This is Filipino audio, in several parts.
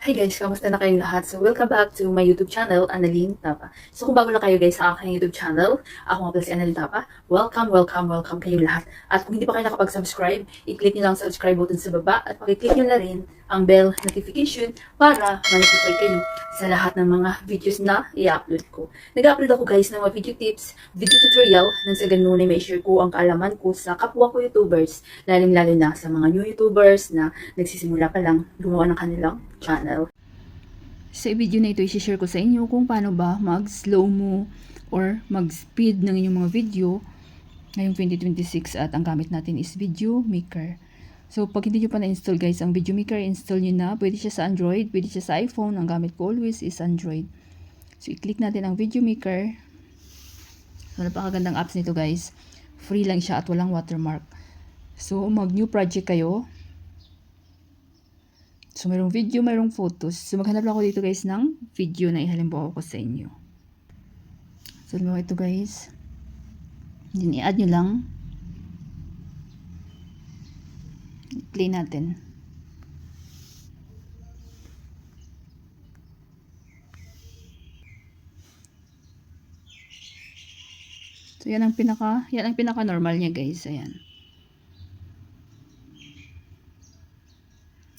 Hi guys, kamusta na kayong lahat? So welcome back to my YouTube channel, Annalyn Tapa. So kung bago na kayo guys sa aking YouTube channel, ako nga pala si Annalyn Tapa. Welcome kayong lahat. At kung hindi pa kayo nakapag-subscribe, i-click nyo lang ang subscribe button sa baba at pag-click nyo na rin ang bell notification para ma-notify kayo sa lahat ng mga videos na i-upload ko. Nag-upload ako guys ng mga video tips, video tutorial, nang sa ganun ay may share ko ang kaalaman ko sa kapwa ko YouTubers, lalong-lalo na sa mga new YouTubers na nagsisimula pa lang gumawa ng kanilang channel. Sa video na ito, i-share ko sa inyo kung paano ba mag-slow mo or mag-speed ng inyong mga video ngayong 2026 at ang gamit natin is Video Maker. So, pag hindi nyo pa na-install guys, ang Video Maker, install nyo na. Pwede siya sa Android, pwede siya sa iPhone. Ang gamit ko always is Android. So, i-click natin ang Video Maker. So, napakagandang apps nito guys. Free lang siya at walang watermark. So, mag-new project kayo. So, mayroong video, mayroong photos. So, maghanap lang ako dito guys ng video na ihalimbawa ko sa inyo. So, halimbawa ito guys. Then, i-add nyo lang. Play natin. So, yan ang pinaka normal niya guys. Ayan.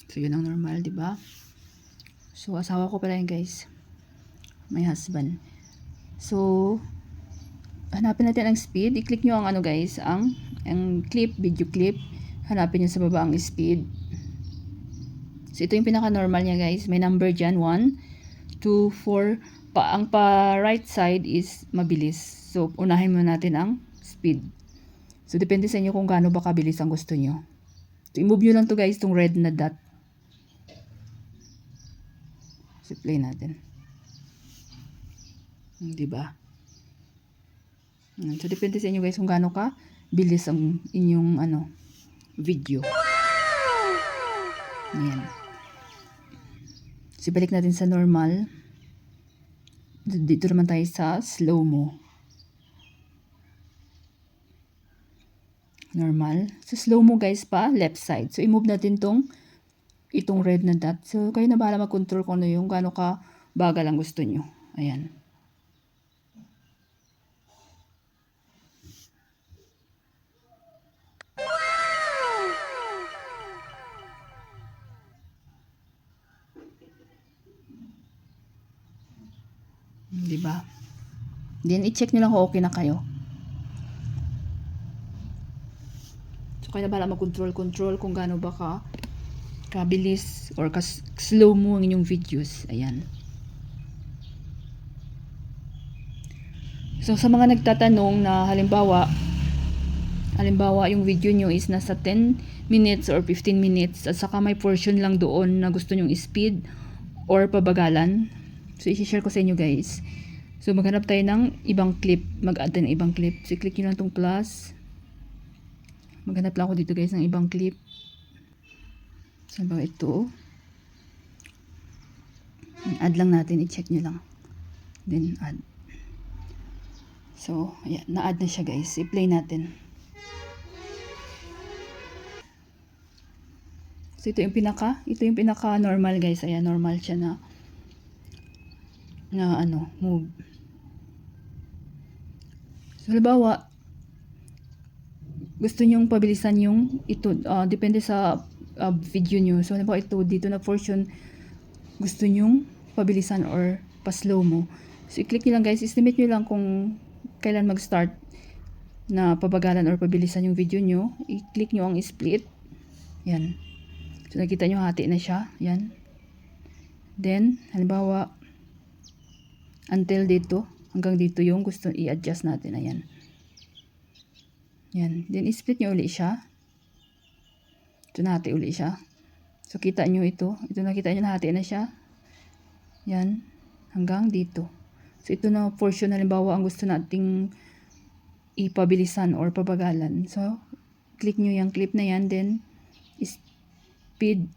So, yun ang normal, di ba? So, asawa ko pala yun guys. My husband. So, hanapin natin ang speed. I-click nyo ang ano guys, ang clip, video clip. Hanapin nyo sa baba ang speed. So, ito yung pinaka-normal niya guys. May number dyan, 1, 2, 4. Ang pa-right side is mabilis. So, unahin muna natin ang speed. So, depende sa inyo kung gaano ba kabilis ang gusto nyo. So, i-move nyo lang to guys, itong red na dot. So, play natin. Diba? So, depende sa inyo guys kung gaano ka bilis ang inyong video. Ayan. So, balik natin sa normal. Dito naman tayo sa slow-mo. Normal. So, slow-mo guys pa, left side. So, i-move natin itong red na dot. So, kayo na bahala mag-control kung ano yung gaano ka bagal ang gusto nyo. Ayan. Diba? Then, i-check nyo lang kung okay na kayo. So, kayo na bahala mag-control kung gaano ba kabilis or slow mo ang inyong videos. Ayan. So, sa mga nagtatanong na halimbawa yung video nyo is nasa 10 minutes or 15 minutes at saka may portion lang doon na gusto nyong speed or pabagalan. So, i-share ko sa inyo guys. So, maghanap tayo ng ibang clip. Mag-add tayo ng ibang clip. So, i-click nyo lang itong plus. Maghanap lang ako dito guys ng ibang clip. So, ito. Add lang natin. I-check nyo lang. Then, add. So, ayan. Na-add na siya guys. I-play natin. So, ito yung pinaka normal guys. Ayan, normal siya na move. So, halimbawa, gusto nyong pabilisan yung ito. Depende sa video nyo. So, halimbawa ito, dito na portion, gusto nyong pabilisan or pa-slow mo. So, i-click nyo lang guys. Estimate nyo lang kung kailan mag-start na pabagalan or pabilisan yung video nyo. I-click nyo ang split. Yan. So, nakita nyo, hati na siya. Yan. Then, halimbawa, until dito, hanggang dito yung gusto i-adjust natin. Ayan. Yan. Then, split nyo uli siya. Ito, nahati uli siya. So, kita nyo ito. Ito, nakita nyo, nahati na siya. Yan. Hanggang dito. So, ito na portion, halimbawa, ang gusto nating ipabilisan or pabagalan. So, click nyo yung clip na yan. Then, speed.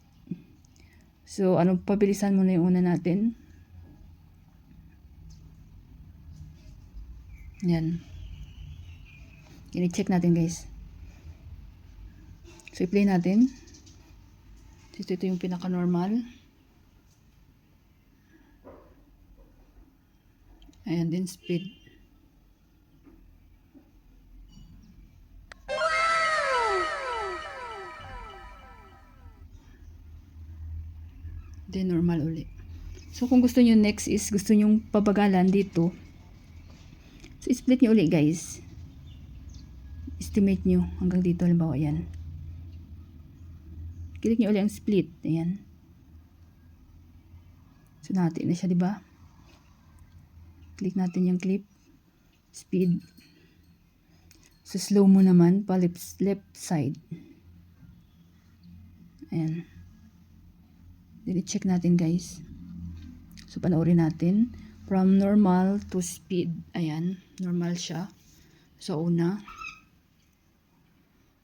So, pabilisan muna yung una natin. Yan. I-check natin guys. So, i-play natin. So, ito yung pinaka-normal. Ayan din speed. Then normal uli. So kung gusto nyo next is gusto nyo pabagalan dito. So split nyo uli guys. Estimate nyo hanggang dito, halimbawa yan. Click nyo uli ang split. Ayan. So natin na siya, diba? Click natin yung clip. Speed. So slow mo naman pa left side. Ayan. Then check natin guys. So panoorin natin. From normal to speed. Ayan. Normal siya. So una.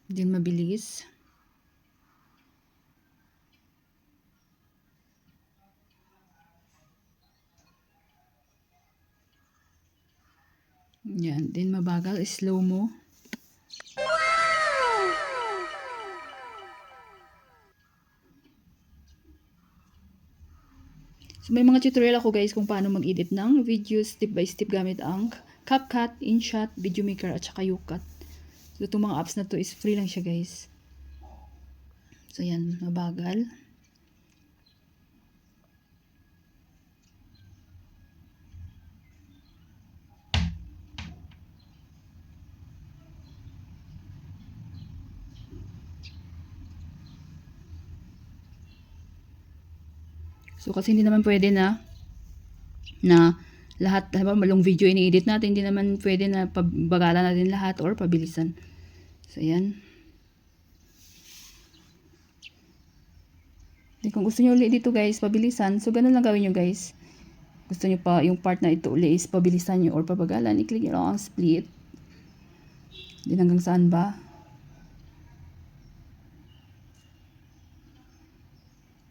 Then mabilis. Yan. Then mabagal. Slow mo. So may mga tutorial ako guys kung paano mag-edit ng videos step by step gamit ang CapCut, InShot, VideoMaker at saka YouCut. So itong mga apps na to is free lang siya guys. So yan, mabagal. So kasi hindi naman pwede na lahat, halimbawa malong video ini-edit natin, hindi naman pwede na pabagalan natin lahat or pabilisan. So yan. Then, kung gusto nyo ulit dito guys, pabilisan, so ganun lang gawin nyo guys. Gusto nyo pa yung part na ito ulit is pabilisan nyo or pabagalan, i-click nyo lang ang split. Then hanggang saan ba?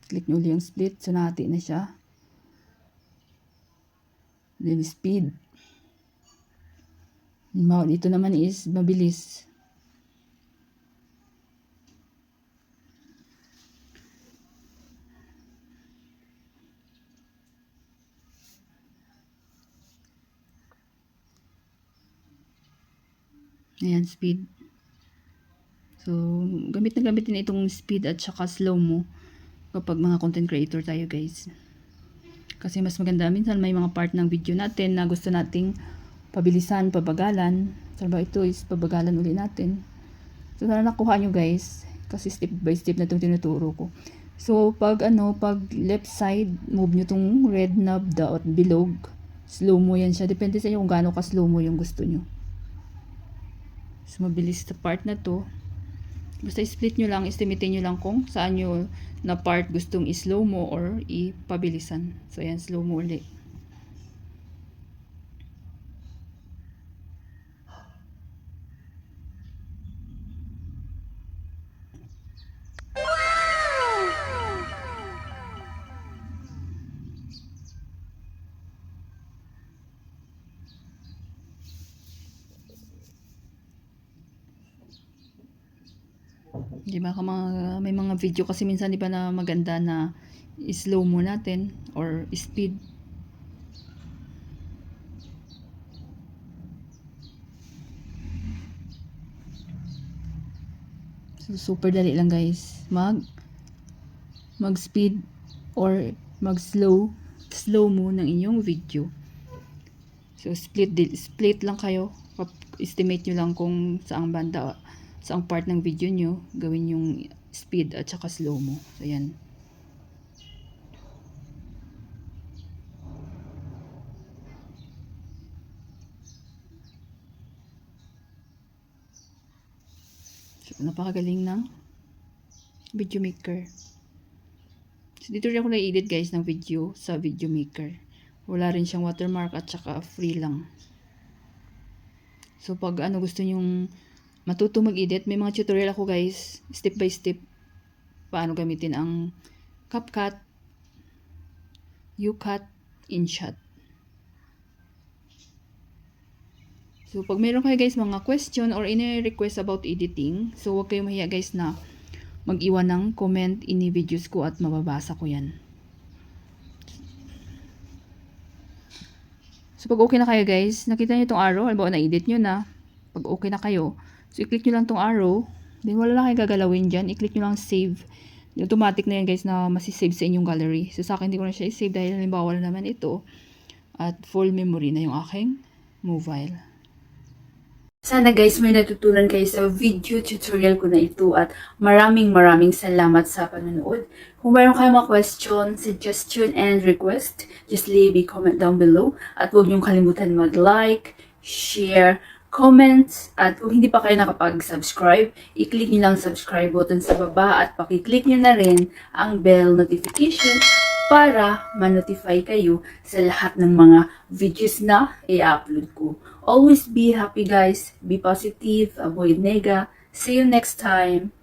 Click nyo ulit yung split, so nahati na siya. Then speed. Dito naman is mabilis. Ayan, speed. So, gamit na gamit din itong speed at saka slow mo kapag mga content creator tayo guys. Kasi mas maganda, minsan may mga part ng video natin na gusto nating pabilisan, pabagalan. So, ito is pabagalan ulit natin. So, sana nakuha nyo guys. Kasi step by step na itong tinuturo ko. So, pag left side, move nyo itong red knob, dot, bilog. Slow mo yan siya. Depende sa inyo kung gaano ka slow mo yung gusto nyo. So, mabilis sa part na to. Basta split nyo lang, estimate nyo lang kung saan nyo na part gustong i-slow mo or ipabilisan. So, ayan, slow mo ulit. Di ba, may mga video kasi minsan di ba na maganda na slow mo natin or speed. So, super dali lang guys. Mag speed or mag slow mo ng inyong video. So split lang kayo. Estimate nyo lang kung saang banda, saang part ng video nyo gawin yung speed at saka slow mo. So yan. So napakagaling ng VideoMaker. So dito rin ako na-edit guys ng video sa VideoMaker. Wala rin siyang watermark at saka free lang. So pag gusto nyong matuto mag-edit, may mga tutorial ako guys, step by step paano gamitin ang CapCut, YouCut, InShot. So pag meron kayo guys mga question or any request about editing, so huwag kayong mahiya guys na mag-iwan ng comment ini videos ko at mababasa ko yan. So, pag okay na kayo guys, nakita nyo itong arrow, halimbawa na-edit nyo na, pag okay na kayo, so i-click nyo lang itong arrow, then wala lang kayo gagalawin dyan, i-click nyo lang save. Automatic na yan guys na masisave sa inyong gallery. So, sa akin hindi ko na siya i-save dahil halimbawa wala naman ito, at full memory na yung aking mobile. Sana guys may natutunan kayo sa video tutorial ko na ito at maraming salamat sa panonood. Kung mayroon kayong mga question, suggestion, and request, just leave a comment down below. At huwag niyong kalimutan mag-like, share, comment, at kung hindi pa kayo nakapag-subscribe, i-click niyo lang subscribe button sa baba at pakiclick niyo na rin ang bell notification para ma-notify kayo sa lahat ng mga videos na i-upload ko. Always be happy guys, be positive, avoid nega. See you next time.